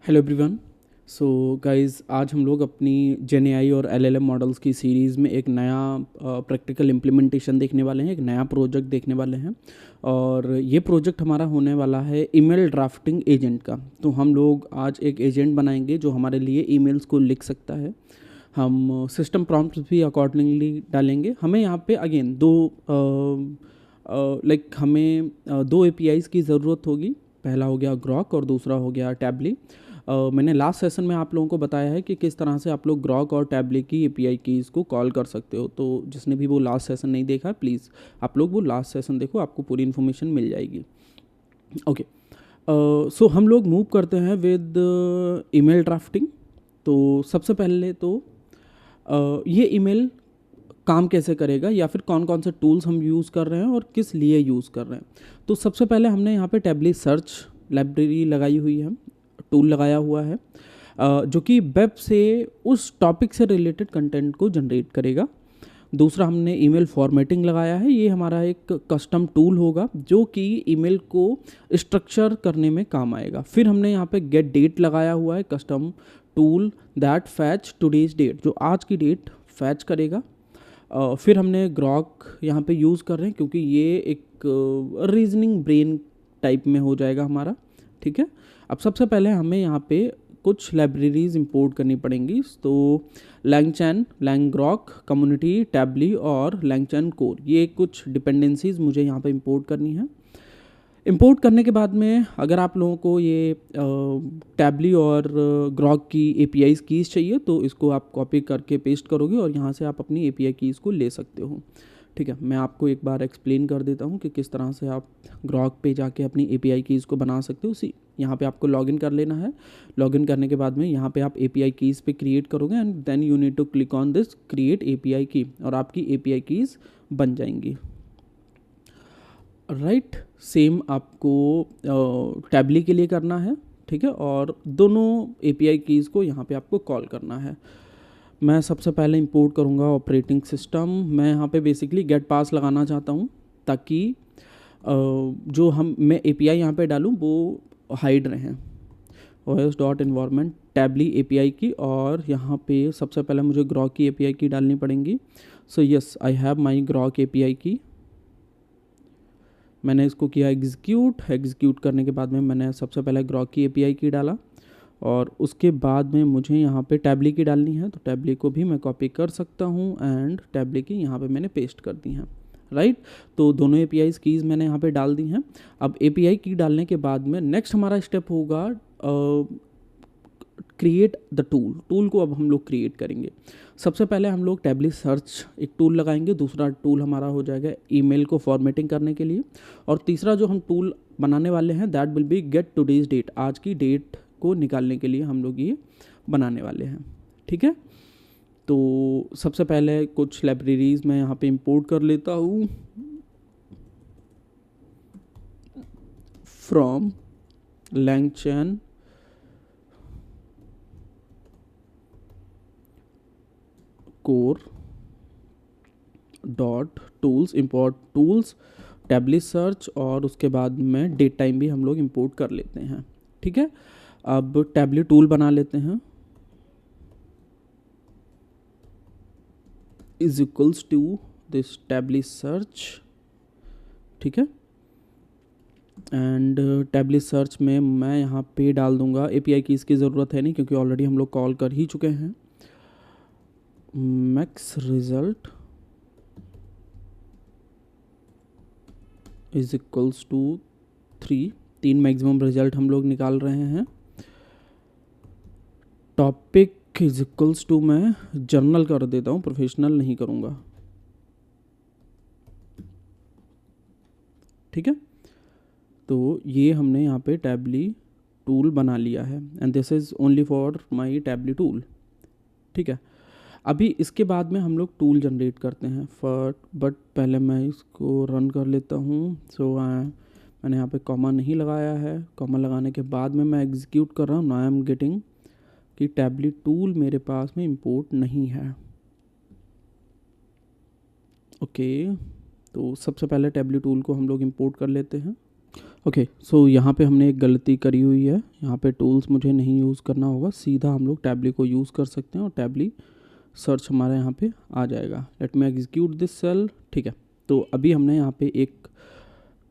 Hello everyone. So guys, आज हम लोग अपनी जेन एआई और एलएलएम मॉडल्स की सीरीज़ में एक नया प्रैक्टिकल इम्प्लीमेंटेशन देखने वाले हैं, एक नया प्रोजेक्ट देखने वाले हैं। और ये प्रोजेक्ट हमारा होने वाला है ईमेल ड्राफ्टिंग एजेंट का। तो हम लोग आज एक एजेंट बनाएंगे जो हमारे लिए ईमेल्स को लिख सकता है। हम सिस्टम प्रॉम्प्ट्स भी अकॉर्डिंगली डालेंगे। हमें यहाँ पे अगेन हमें दो एपीआईज़ की ज़रूरत होगी। पहला हो गया ग्रॉक और दूसरा हो गया टैबली। मैंने लास्ट सेशन में आप लोगों को बताया है कि किस तरह से आप लोग ग्रॉक और टैबली की एपीआई कीज़ को कॉल कर सकते हो। तो जिसने भी वो लास्ट सेशन नहीं देखा, प्लीज़ आप लोग वो लास्ट सेशन देखो, आपको पूरी इन्फॉर्मेशन मिल जाएगी। ओके, सो हम लोग मूव करते हैं विद ईमेल ड्राफ्टिंग। तो सबसे पहले तो ये ईमेल काम कैसे करेगा या फिर कौन कौन से टूल्स हम यूज़ कर रहे हैं और किस लिए यूज़ कर रहे हैं। तो सबसे पहले हमने यहाँ पे टैबली सर्च लाइब्रेरी लगाई हुई है, टूल लगाया हुआ है जो कि वेब से उस टॉपिक से रिलेटेड कंटेंट को जनरेट करेगा। दूसरा हमने ईमेल फॉर्मेटिंग लगाया है। ये हमारा एक कस्टम टूल होगा जो कि ईमेल को स्ट्रक्चर करने में काम आएगा। फिर हमने यहाँ पे गेट डेट लगाया हुआ है, custom tool that fetch today's date, जो आज की डेट फैच करेगा। फिर हमने ग्रॉक यहाँ पे यूज़ कर रहे हैं क्योंकि ये एक रीजनिंग ब्रेन टाइप में हो जाएगा हमारा। ठीक है, अब सबसे पहले हमें यहाँ पे कुछ लाइब्रेरीज इंपोर्ट करनी पड़ेंगी। तो लैंगचैन, लैंगग्रॉक, कम्युनिटी, टैबली और लैंगचैन कोर, ये कुछ डिपेंडेंसीज मुझे यहाँ पे इंपोर्ट करनी है। इंपोर्ट करने के बाद में अगर आप लोगों को ये टैबली और ग्रॉक की एपीआईज़ कीज़ चाहिए तो इसको आप कॉपी करके पेस्ट करोगे और यहाँ से आप अपनी एपीआई कीज़ को ले सकते हो। ठीक है, मैं आपको एक बार एक्सप्लेन कर देता हूँ कि किस तरह से आप ग्रॉक पे जाके अपनी एपीआई कीज़ को बना सकते हो। उसी यहाँ पे आपको लॉगिन कर लेना है। लॉगिन करने के बाद में यहाँ पे आप एपीआई कीज़ पे क्रिएट करोगे and then you need to click on this create API key और आपकी एपीआई कीज़ बन जाएंगी। राइट, सेम आपको टैबली के लिए करना है। ठीक है, और दोनों एपीआई कीज़ को यहाँ पे आपको कॉल करना है। मैं सबसे पहले इंपोर्ट करूँगा ऑपरेटिंग सिस्टम। मैं यहाँ पे बेसिकली गेट पास लगाना चाहता हूँ ताकि जो मैं एपीआई यहाँ पे डालूँ वो हाइड रहें। OS dot environment टैबली API key, और यहाँ पे सबसे पहले मुझे ग्रॉक की एपीआई की डालनी पड़ेगी। So yes, I have my Grok API की। मैंने इसको किया एग्जीक्यूट करने के बाद में मैंने सबसे पहले ग्रॉक की एपीआई की डाला और उसके बाद में मुझे यहाँ पे टैबली की डालनी है। तो टैबली को भी मैं कॉपी कर सकता हूँ एंड टैबली की यहाँ पे मैंने पेस्ट कर दी हैं। राइट, तो दोनों एपीआई कीज़ मैंने यहाँ पे डाल दी हैं। अब एपीआई की डालने के बाद में नेक्स्ट हमारा स्टेप होगा क्रिएट द टूल को अब हम लोग क्रिएट करेंगे। सबसे पहले हम लोग टैबली सर्च एक टूल लगाएंगे, दूसरा टूल हमारा हो जाएगा ईमेल को फॉर्मेटिंग करने के लिए, और तीसरा जो हम टूल बनाने वाले हैं that will be get today's date, आज की डेट को निकालने के लिए हम लोग ये बनाने वाले हैं। ठीक है, तो सबसे पहले कुछ लाइब्रेरीज मैं यहाँ पे इंपोर्ट कर लेता हूँ from LangChain core dot tools, import tools Tavily search, और उसके बाद में डेट टाइम भी हम लोग इंपोर्ट कर लेते हैं। ठीक है, अब टैबली टूल बना लेते हैं is equals to this Tavily search. ठीक है, एंड टैबली सर्च में मैं यहाँ पे डाल दूंगा, एपीआई की इसकी ज़रूरत है नहीं क्योंकि ऑलरेडी हम लोग कॉल कर ही चुके हैं, max result is equals to 3 maximum result हम लोग निकाल रहे हैं। टॉपिक इज इक्वल्स टू, मैं जर्नल कर देता हूँ, प्रोफेशनल नहीं करूँगा। ठीक है, तो ये हमने यहाँ पे टैबली टूल बना लिया है and this is only for my Tavily tool. ठीक है, अभी इसके बाद में हम लोग टूल जनरेट करते हैं बट पहले मैं इसको रन कर लेता हूँ। सो मैंने यहाँ पे कॉमा नहीं लगाया है। कॉमा लगाने के बाद में मैं एग्जीक्यूट कर रहा हूँ। नाउ आई एम गेटिंग कि टैबली टूल मेरे पास में इंपोर्ट नहीं है। ओके, तो सबसे पहले टैबली टूल को हम लोग इंपोर्ट कर लेते हैं। ओके, सो यहाँ पे हमने एक गलती करी हुई है। यहाँ पे टूल्स मुझे नहीं यूज़ करना होगा, सीधा हम लोग टैबली को यूज़ कर सकते हैं और टैबली सर्च हमारे यहाँ पे आ जाएगा। Let me execute this cell. ठीक है, तो अभी हमने यहाँ पे एक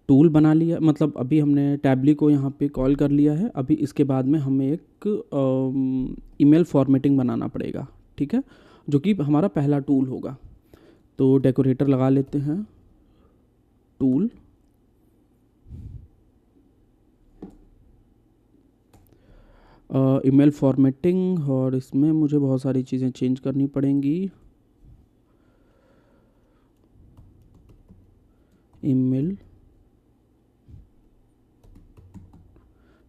टूल बना लिया, मतलब अभी हमने टैबली को यहाँ पे कॉल कर लिया है। अभी इसके बाद में हमें एक ईमेल फॉर्मेटिंग बनाना पड़ेगा, ठीक है, जो कि हमारा पहला टूल होगा। तो डेकोरेटर लगा लेते हैं, टूल, ईमेल फॉर्मेटिंग, और इसमें मुझे बहुत सारी चीज़ें चेंज करनी पड़ेंगी। ईमेल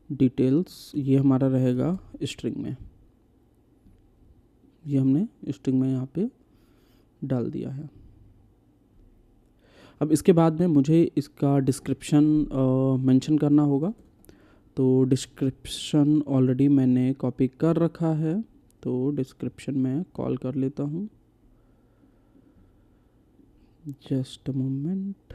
डिटेल्स, ये हमारा रहेगा स्ट्रिंग में, ये हमने स्ट्रिंग में यहाँ पे डाल दिया है। अब इसके बाद में मुझे इसका डिस्क्रिप्शन मेंशन करना होगा। तो डिस्क्रिप्शन ऑलरेडी मैंने कॉपी कर रखा है, तो डिस्क्रिप्शन में कॉल कर लेता हूँ। Just a moment.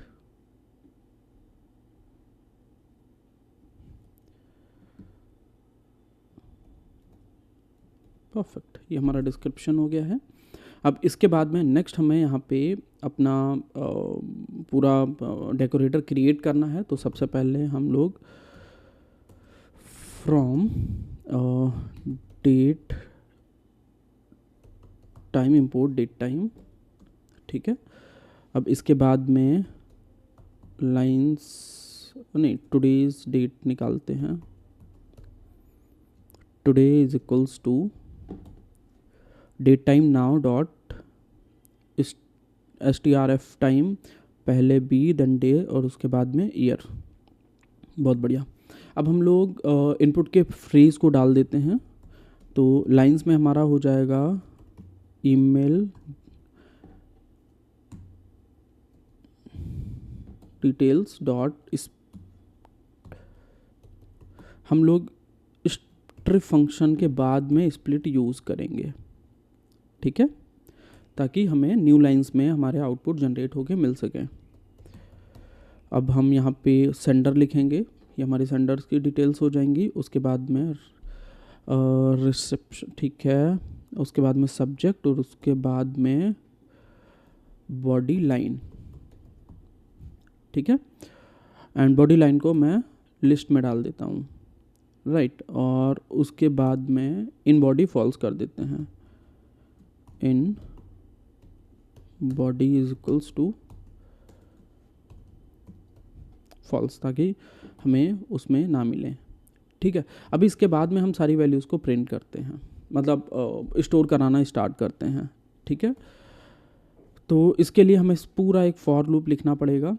परफेक्ट, ये हमारा डिस्क्रिप्शन हो गया है। अब इसके बाद में नेक्स्ट हमें यहाँ पे अपना पूरा डेकोरेटर क्रिएट करना है। तो सबसे पहले हम लोग from date time import date time, ठीक है। अब इसके बाद में लाइंस नहीं, टुडेज डेट निकालते हैं। Today is equals to date time now dot strf time, पहले बी देन डे और उसके बाद में ईयर। बहुत बढ़िया। अब हम लोग इनपुट के फ्रेज को डाल देते हैं। तो लाइंस में हमारा हो जाएगा ईमेल डिटेल्स डॉट, हम लोग स्ट्रिप फंक्शन के बाद में स्प्लिट यूज़ करेंगे, ठीक है, ताकि हमें न्यू लाइंस में हमारे आउटपुट जनरेट होके मिल सके। अब हम यहाँ पे सेंडर लिखेंगे, ये हमारे सेंडर्स की डिटेल्स हो जाएंगी। उसके बाद में रिसेप्शन, ठीक है, उसके बाद में सब्जेक्ट और उसके बाद में बॉडी लाइन, ठीक है। एंड बॉडी लाइन को मैं लिस्ट में डाल देता हूँ, राइट। और उसके बाद में इन बॉडी फॉल्स कर देते हैं, in body is equals to false, ताकि हमें उसमें ना मिले, ठीक है। अभी इसके बाद में हम सारी वैल्यूज़ को प्रिंट करते हैं, मतलब स्टोर कराना स्टार्ट करते हैं, ठीक है। तो इसके लिए हमें पूरा एक फॉर लूप लिखना पड़ेगा।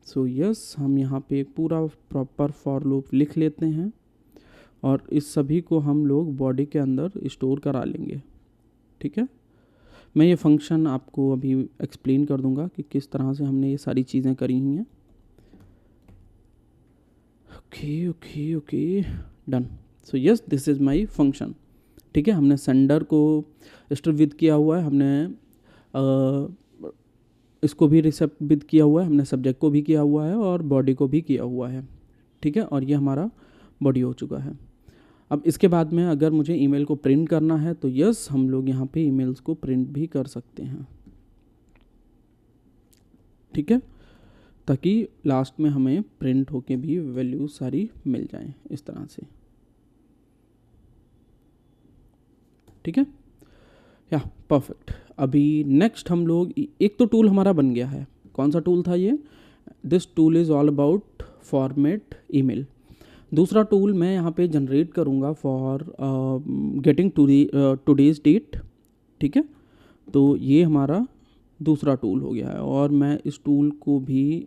सो यस, हम यहाँ पे एक पूरा प्रॉपर फॉर लूप लिख लेते हैं और इस सभी को हम लोग बॉडी के अंदर स्टोर करा लेंगे, ठीक है। मैं ये फंक्शन आपको अभी एक्सप्लेन कर दूंगा कि किस तरह से हमने ये सारी चीज़ें करी हुई हैं। Okay okay okay, done. So yes, this is my function, ठीक है। हमने सेंडर को स्ट्रिप विद किया हुआ है, हमने इसको भी रिसेप्ट विद किया हुआ है, हमने सब्जेक्ट को भी किया हुआ है और बॉडी को भी किया हुआ है, ठीक है। और ये हमारा बॉडी हो चुका है। अब इसके बाद में अगर मुझे ईमेल को प्रिंट करना है तो यस, हम लोग यहाँ पे ईमेल्स को प्रिंट भी कर सकते हैं, ठीक है, ताकि लास्ट में हमें प्रिंट होके भी वैल्यू सारी मिल जाएं इस तरह से, ठीक है, या परफेक्ट। अभी नेक्स्ट हम लोग, एक तो टूल हमारा बन गया है। कौन सा टूल था ये? This tool is all about format email. दूसरा टूल मैं यहाँ पे जनरेट करूँगा फॉर गेटिंग टुडेज डेट, ठीक है। तो ये हमारा दूसरा टूल हो गया है और मैं इस टूल को भी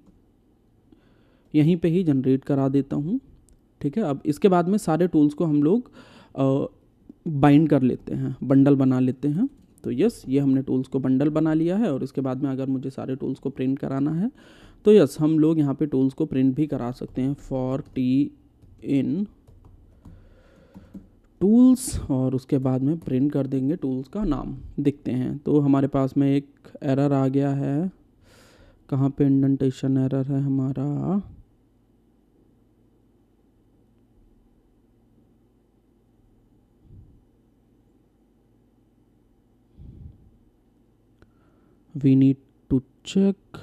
यहीं पे ही जनरेट करा देता हूँ, ठीक है। अब इसके बाद में सारे टूल्स को हम लोग बाइंड कर लेते हैं, बंडल बना लेते हैं। तो यस, ये हमने टूल्स को बंडल बना लिया है और इसके बाद में अगर मुझे सारे टूल्स को प्रिंट कराना है तो यस, हम लोग यहाँ पे टूल्स को प्रिंट भी करा सकते हैं। फॉर टी इन टूल्स और उसके बाद में प्रिंट कर देंगे टूल्स का नाम। देखते हैं, तो हमारे पास में एक एरर आ गया है। कहाँ पे इंडेंटेशन एरर है हमारा? वी नीड टू चेक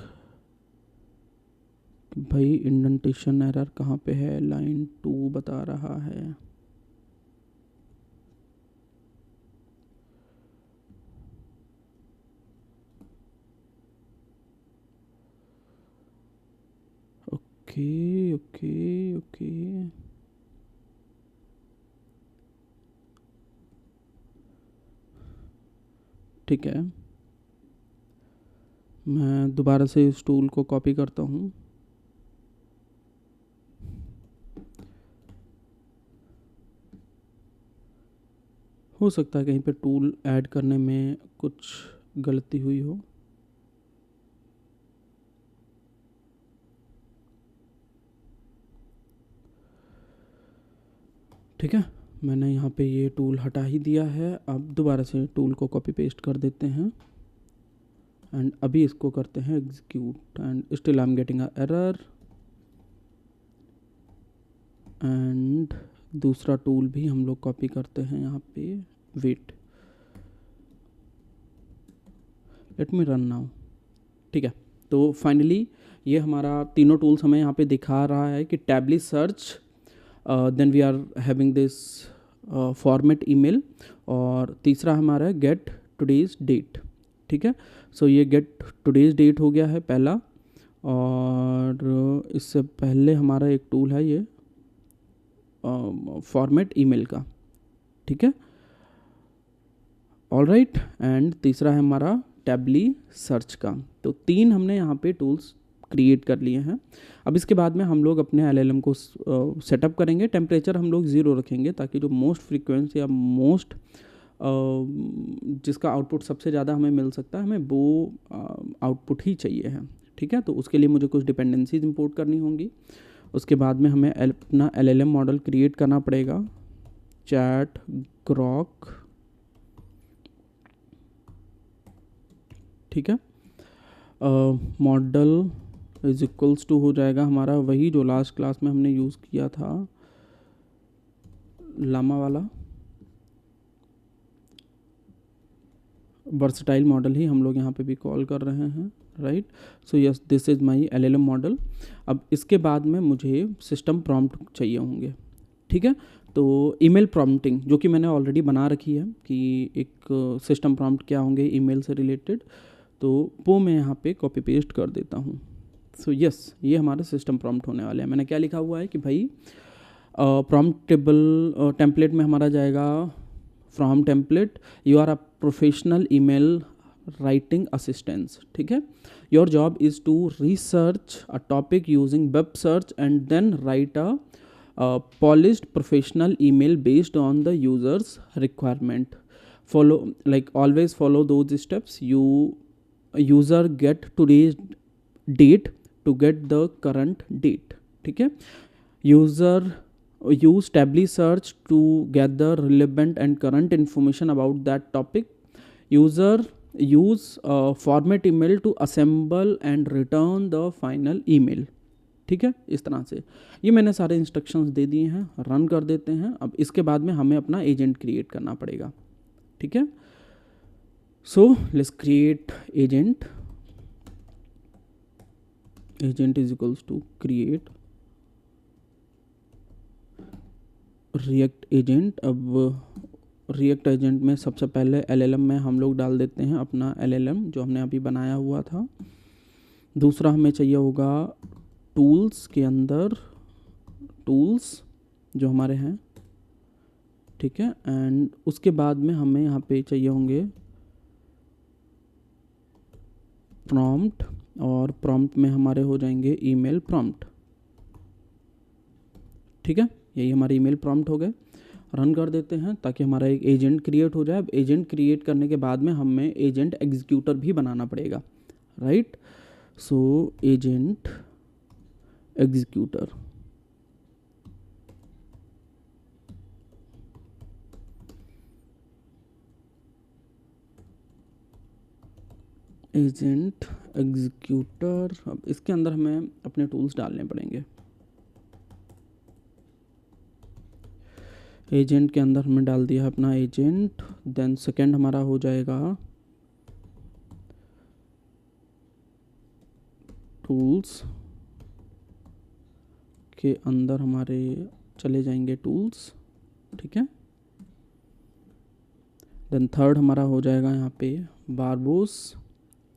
भाई इंडेंटेशन एरर कहाँ पे है, लाइन 2 बता रहा है। ओके ओके ओके, ठीक है, मैं दोबारा से इस टूल को कॉपी करता हूँ। हो सकता है कहीं पे टूल ऐड करने में कुछ गलती हुई हो। ठीक है, मैंने यहाँ पे ये टूल हटा ही दिया है। अब दोबारा से टूल को कॉपी पेस्ट कर देते हैं एंड अभी इसको करते हैं execute and still I am getting a error. And दूसरा टूल भी हम लोग कॉपी करते हैं यहाँ पे, wait, let me run now. ठीक है, तो फाइनली ये हमारा तीनों टूल्स हमें यहाँ पे दिखा रहा है कि Tavily search, then we are having this format email, और तीसरा हमारा है गेट टुडेज डेट। ठीक है, सो ये गेट टुडेज डेट हो गया है पहला, और इससे पहले हमारा एक टूल है ये फॉर्मेट ईमेल का। ठीक है, ऑल राइट, एंड तीसरा है हमारा टैबली सर्च का। तो तीन हमने यहाँ पे टूल्स क्रिएट कर लिए हैं। अब इसके बाद में हम लोग अपने एलएलएम को सेटअप करेंगे। टेम्परेचर हम लोग 0 रखेंगे ताकि जो मोस्ट फ्रीक्वेंसी या मोस्ट जिसका आउटपुट सबसे ज़्यादा हमें मिल सकता है, हमें वो आउटपुट ही चाहिए है। ठीक है, तो उसके लिए मुझे कुछ डिपेंडेंसीज इंपोर्ट करनी होंगी। उसके बाद में हमें अपना एलएलएम मॉडल क्रिएट करना पड़ेगा, चैट ग्रॉक। ठीक है, मॉडल इज इक्वल्स टू हो जाएगा हमारा वही जो लास्ट क्लास में हमने यूज़ किया था, लामा वाला वर्सटाइल मॉडल ही हम लोग यहाँ पे भी कॉल कर रहे हैं, right. So yes, this is my LLM model. अब इसके बाद में मुझे सिस्टम प्रॉम्प्ट चाहिए होंगे। ठीक है, तो ईमेल प्रॉम्प्टिंग जो कि मैंने ऑलरेडी बना रखी है कि एक सिस्टम प्रॉम्प्ट क्या होंगे ईमेल से रिलेटेड, तो वो मैं यहाँ पे कॉपी पेस्ट कर देता हूँ। सो यस, ये हमारे सिस्टम प्रॉम्प्ट होने वाले हैं। मैंने क्या लिखा हुआ है कि भाई प्रॉम्प्ट टेबल टेम्पलेट में हमारा जाएगा from template, you are a professional email writing assistance. ठीक है, your job is to research a topic using web search and then write a polished professional email based on the user's requirement. Follow, like always follow those steps. User get today's date to get the current date. ठीक है, user use tably search to gather relevant and current information about that topic. User use format email to assemble and return the final email. ठीक है, इस तरह से ये मैंने सारे इंस्ट्रक्शंस दे दिए हैं। रन कर देते हैं। अब इसके बाद में हमें अपना एजेंट क्रिएट करना पड़ेगा। ठीक है, so let's create agent. Agent is equals to create react agent. अब रिएक्ट एजेंट में सबसे पहले एलएलएम में हम लोग डाल देते हैं अपना एलएलएम जो हमने अभी बनाया हुआ था। दूसरा हमें चाहिए होगा टूल्स के अंदर टूल्स जो हमारे हैं। ठीक है, एंड उसके बाद में हमें यहाँ पे चाहिए होंगे प्रॉम्प्ट, और प्रॉम्प्ट में हमारे हो जाएंगे ईमेल प्रॉम्प्ट। ठीक है, यही हमारे ईमेल प्रॉम्प्ट हो गए। रन कर देते हैं ताकि हमारा एक एजेंट क्रिएट हो जाए। अब एजेंट क्रिएट करने के बाद में हमें एजेंट एग्जीक्यूटर भी बनाना पड़ेगा, राइट। सो एजेंट एग्जीक्यूटर, एजेंट एग्जीक्यूटर। अब इसके अंदर हमें अपने टूल्स डालने पड़ेंगे। एजेंट के अंदर हमने डाल दिया अपना एजेंट। देन सेकंड हमारा हो जाएगा टूल्स के अंदर हमारे चले जाएंगे टूल्स, ठीक है। देन थर्ड हमारा हो जाएगा यहाँ पे बारबोस,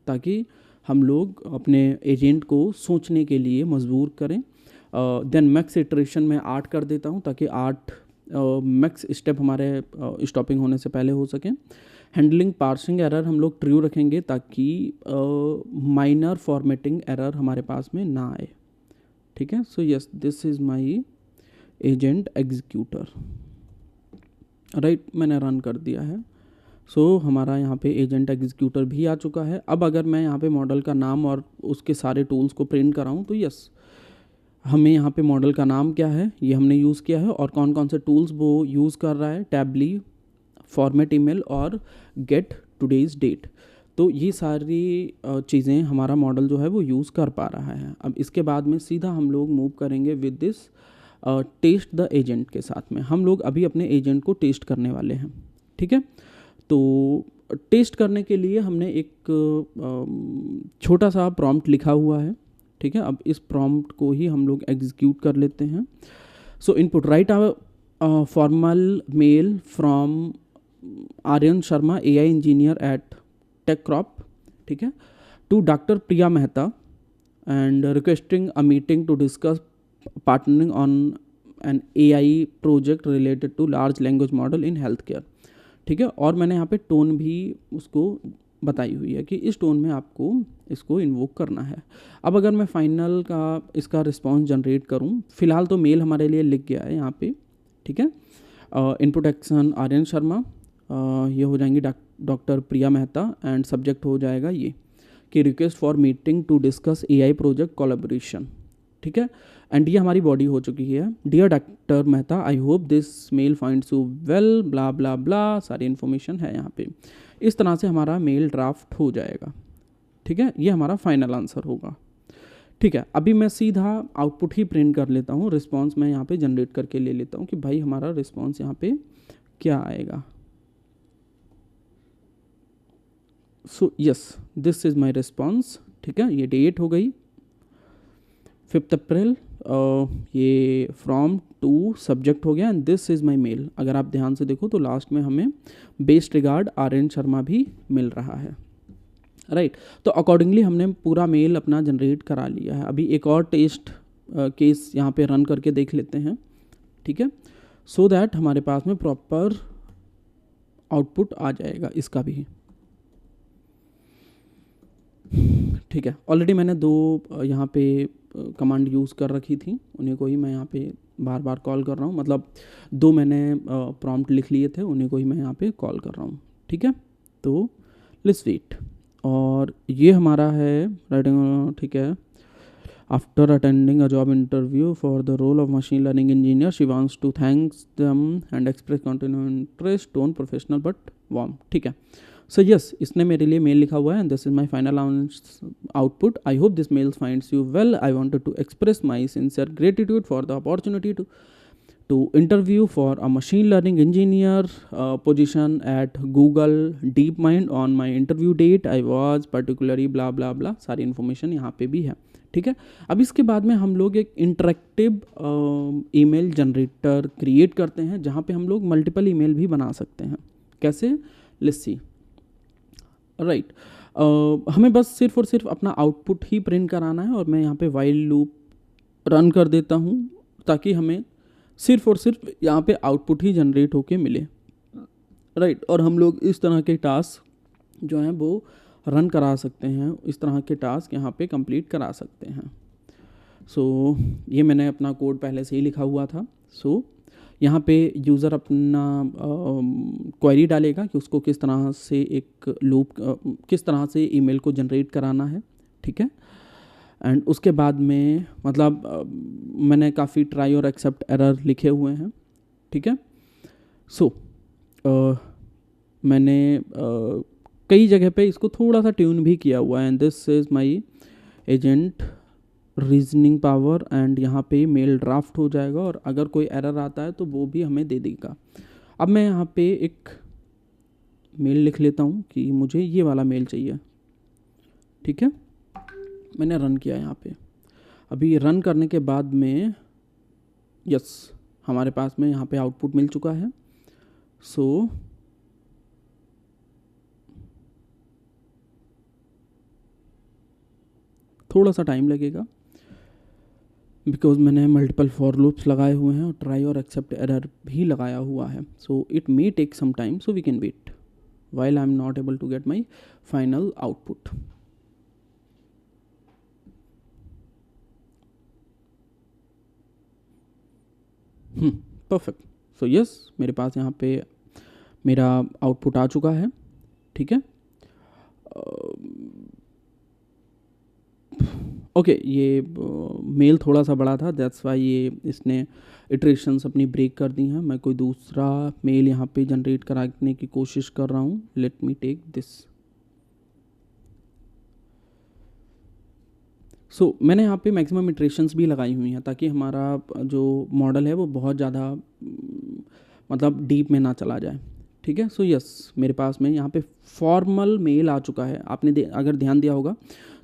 ताकि हम लोग अपने एजेंट को सोचने के लिए मजबूर करें। देन मैक्स इटरेशन में 8 कर देता हूँ ताकि 8 मैक्स स्टेप हमारे स्टॉपिंग होने से पहले हो सकें। हैंडलिंग पार्सिंग एरर हम लोग ट्रू रखेंगे ताकि माइनर फॉर्मेटिंग एरर हमारे पास में ना आए, ठीक है। So yes, this is my agent executor, right, मैंने रन कर दिया है। सो हमारा यहाँ पे एजेंट एग्जीक्यूटर भी आ चुका है। अब अगर मैं यहाँ पे मॉडल का नाम और उसके सारे टूल्स को प्रिंट कराऊँ तो यस, हमें यहाँ पे मॉडल का नाम क्या है ये हमने यूज़ किया है और कौन कौन से टूल्स वो यूज़ कर रहा है, टैबली, फॉर्मेट ईमेल और गेट टुडेज़ डेट। तो ये सारी चीज़ें हमारा मॉडल जो है वो यूज़ कर पा रहा है। अब इसके बाद में सीधा हम लोग मूव करेंगे with this test the agent के साथ में। हम लोग अभी अपने एजेंट को टेस्ट करने वाले हैं, ठीक है। तो टेस्ट करने के लिए हमने एक छोटा सा प्रॉम्प्ट लिखा हुआ है, ठीक है। अब इस प्रॉम्प्ट को ही हम लोग एग्जीक्यूट कर लेते हैं। So input write formal mail from Aryan Sharma AI engineer at TechCrop, ठीक है, to doctor Priya Mehta and requesting a meeting to discuss partnering on an AI project related to large language model in health care, ठीक है। और मैंने यहाँ पे tone भी उसको बताई हुई है कि इस टोन में आपको इसको इन्वोक करना है। अब अगर मैं फाइनल का इसका रिस्पॉन्स जनरेट करूँ, फ़िलहाल तो मेल हमारे लिए लिख गया है यहाँ पे, ठीक है। इनपुट एक्शन आर्यन शर्मा, ये हो जाएंगी doctor Priya Mehta and subject हो जाएगा ये कि request for meeting to discuss AI project collaboration, ठीक है। एंड ये हमारी बॉडी हो चुकी है। Dear doctor Mehta, I hope this mail finds you well, blah blah blah, सारी इन्फॉर्मेशन है यहाँ पे। इस तरह से हमारा मेल ड्राफ्ट हो जाएगा, ठीक है। ये हमारा फाइनल आंसर होगा, ठीक है। अभी मैं सीधा आउटपुट ही प्रिंट कर लेता हूँ, रिस्पॉन्स मैं यहाँ पे जनरेट करके ले लेता हूँ कि भाई हमारा रिस्पॉन्स यहाँ पे क्या आएगा। So yes, this is my response, ठीक है। ये डेट हो गई 5 अप्रैल, ये फ्रॉम टू सब्जेक्ट हो गया and this is my mail. अगर आप ध्यान से देखो तो लास्ट में हमें बेस्ट रिगार्ड आर्यन शर्मा भी मिल रहा है, राइट। तो अकॉर्डिंगली हमने पूरा मेल अपना जनरेट करा लिया है। अभी एक और टेस्ट केस यहाँ पे रन करके देख लेते हैं, ठीक है, सो दैट हमारे पास में प्रॉपर आउटपुट आ जाएगा इसका भी, ठीक है। ऑलरेडी मैंने 2 यहाँ पे कमांड यूज़ कर रखी थी, उन्हीं को ही मैं यहाँ पे बार बार कॉल कर रहा हूँ। मतलब 2 मैंने प्रॉम्प्ट लिख लिए थे, उन्हीं को ही मैं यहाँ पे कॉल कर रहा हूँ, ठीक है। तो लेट्स वेट, और ये हमारा है राइटिंग, ठीक है। After attending a job interview for the role of machine learning engineer she wants to thanks them and express continue interest, tone professional but warm, ठीक है। सो यस, इसने मेरे लिए मेल लिखा हुआ है and this is my final output. I hope this mail finds you well. I wanted to express my sincere gratitude for the opportunity to interview for a machine learning engineer position at Google DeepMind on my interview date. I was particularly blah blah blah, सारी information यहाँ पे भी है, ठीक है। अब इसके बाद में हम लोग एक इंटरेक्टिव ईमेल जनरेटर क्रिएट करते हैं जहाँ पे हम लोग मल्टीपल ईमेल भी बना सकते हैं। कैसे? Let's see, right. हमें बस सिर्फ और सिर्फ अपना आउटपुट ही प्रिंट कराना है और मैं यहाँ पे वाइल लूप रन कर देता हूँ ताकि हमें सिर्फ और सिर्फ यहाँ पे आउटपुट ही जनरेट होके मिले, राइट। और हम लोग इस तरह के टास्क जो हैं वो रन करा सकते हैं, इस तरह के टास्क यहाँ पे कंप्लीट करा सकते हैं। सो ये मैंने अपना कोड पहले से ही लिखा हुआ था। सो यहाँ पे यूज़र अपना क्वेरी डालेगा कि उसको किस तरह से एक लूप, किस तरह से ईमेल को जनरेट कराना है, ठीक है। एंड उसके बाद में मतलब मैंने काफ़ी ट्राई और एक्सेप्ट एरर लिखे हुए हैं, ठीक है। सो मैंने कई जगह पे इसको थोड़ा सा ट्यून भी किया हुआ है and this is my agent reasoning power and यहाँ पे मेल ड्राफ्ट हो जाएगा और अगर कोई एरर आता है तो वो भी हमें दे देगा। अब मैं यहाँ पे एक मेल लिख लेता हूँ कि मुझे ये वाला मेल चाहिए, ठीक है। मैंने रन किया यहाँ पे। अभी रन करने के बाद में यस हमारे पास में यहाँ पे आउटपुट मिल चुका है। सो थोड़ा सा टाइम लगेगा बिकॉज मैंने मल्टीपल फॉर लूप्स लगाए हुए हैं और ट्राई और एक्सेप्ट एरर भी लगाया हुआ है। So it may take some time, so we can wait while I am not able to get my final output. Perfect. So yes मेरे पास यहाँ पे मेरा आउटपुट आ चुका है। ठीक है, ओके ये मेल थोड़ा सा बड़ा था, दैट्स वाई ये इसने इटरेशंस अपनी ब्रेक कर दी हैं। मैं कोई दूसरा मेल यहाँ पे जनरेट कराने की कोशिश कर रहा हूँ। Let me take this. So मैंने यहाँ पे मैक्सिमम इटरेशंस भी लगाई हुई हैं ताकि हमारा जो मॉडल है वो बहुत ज़्यादा मतलब डीप में ना चला जाए। ठीक है, सो यस मेरे पास में यहाँ पे फॉर्मल मेल आ चुका है। आपने अगर ध्यान दिया होगा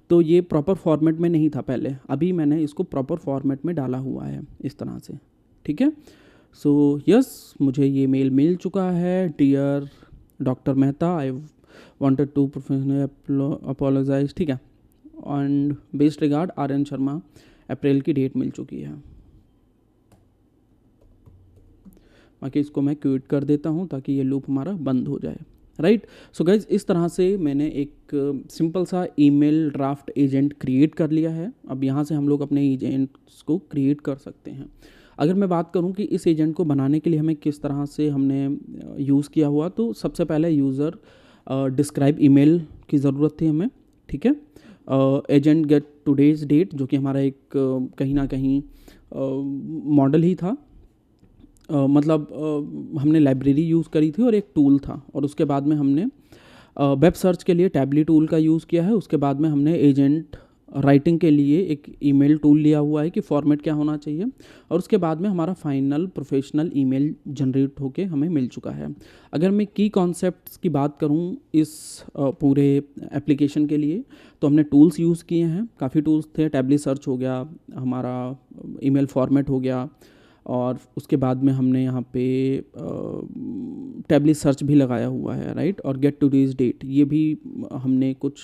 तो ये प्रॉपर फॉर्मेट में नहीं था पहले, अभी मैंने इसको प्रॉपर फॉर्मेट में डाला हुआ है इस तरह से। ठीक है, सो यस मुझे ये मेल मिल चुका है। Dear doctor Mehta, I wanted to professionally apologize. ठीक है, and best regard RN Sharma. April की डेट मिल चुकी है। बाकी इसको मैं क्विट कर देता हूँ ताकि ये लूप हमारा बंद हो जाए। राइट, सो गाइज इस तरह से मैंने एक सिंपल सा ईमेल ड्राफ्ट एजेंट क्रिएट कर लिया है। अब यहाँ से हम लोग अपने एजेंट्स को क्रिएट कर सकते हैं। अगर मैं बात करूँ कि इस एजेंट को बनाने के लिए हमें किस तरह से हमने यूज़ किया हुआ, तो सबसे पहले यूज़र डिस्क्राइब ईमेल की ज़रूरत थी हमें। ठीक है, एजेंट गेट टुडेज डेट जो कि हमारा एक कहीं ना कहीं मॉडल ही था। हमने लाइब्रेरी यूज़ करी थी और एक टूल था, और उसके बाद में हमने वेब सर्च के लिए टैबली टूल का यूज़ किया है। उसके बाद में हमने एजेंट राइटिंग के लिए एक ईमेल टूल लिया हुआ है कि फॉर्मेट क्या होना चाहिए, और उसके बाद में हमारा फाइनल प्रोफेशनल ईमेल जनरेट होके हमें मिल चुका है। अगर मैं की कॉन्सेप्ट्स की बात करूं इस पूरे एप्लीकेशन के लिए, तो हमने टूल्स यूज़ किए हैं, काफ़ी टूल्स थे। टैबली सर्च हो गया, हमारा ईमेल फॉर्मेट हो गया, और उसके बाद में हमने यहाँ पे टैबली सर्च भी लगाया हुआ है। राइट, और गेट टुडेज डेट ये भी हमने कुछ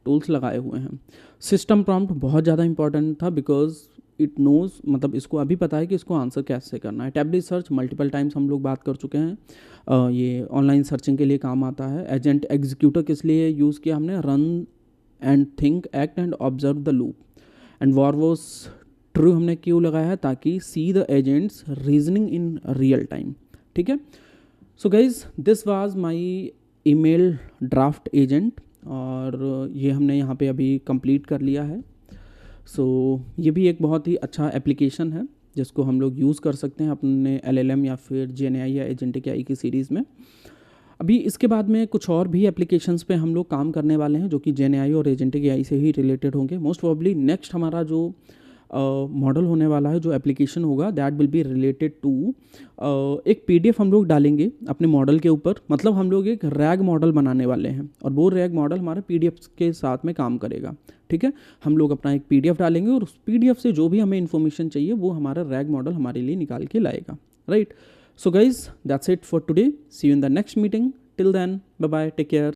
टूल्स लगाए हुए हैं। सिस्टम प्रॉम्प्ट बहुत ज़्यादा इंपॉर्टेंट था बिकॉज इट नोज़, मतलब इसको अभी पता है कि इसको आंसर कैसे करना है। टैबली सर्च मल्टीपल टाइम्स हम लोग बात कर चुके हैं, ये ऑनलाइन सर्चिंग के लिए काम आता है। एजेंट एग्जीक्यूटर किस लिए यूज़ किया हमने, run and think act and observe the loop. And war was true हमने क्यों लगाया है, ताकि see the agents reasoning in real time. ठीक है, so guys this was my email draft agent, और ये हमने यहाँ पे अभी कंप्लीट कर लिया है। सो ये भी एक बहुत ही अच्छा एप्लीकेशन है जिसको हम लोग यूज़ कर सकते हैं अपने LLM या फिर GenAI या एजेंटिक AI की सीरीज़ में। अभी इसके बाद में कुछ और भी एप्लीकेशंस पे हम लोग काम करने वाले हैं जो कि GenAI और एजेंटिक AI से ही रिलेटेड होंगे। मोस्ट प्रोबेबली नेक्स्ट हमारा जो मॉडल होने वाला है, जो एप्लीकेशन होगा, that will be related to एक PDF हम लोग डालेंगे अपने मॉडल के ऊपर। मतलब हम लोग एक रैग मॉडल बनाने वाले हैं, और वो रैग मॉडल हमारे PDF के साथ में काम करेगा। ठीक है, हम लोग अपना एक PDF डालेंगे और उस PDF से जो भी हमें इन्फॉर्मेशन चाहिए वो हमारा रैग मॉडल हमारे लिए निकाल के लाएगा। Right, so guys that's it for today, see you in the next meeting, till then bye bye, take care.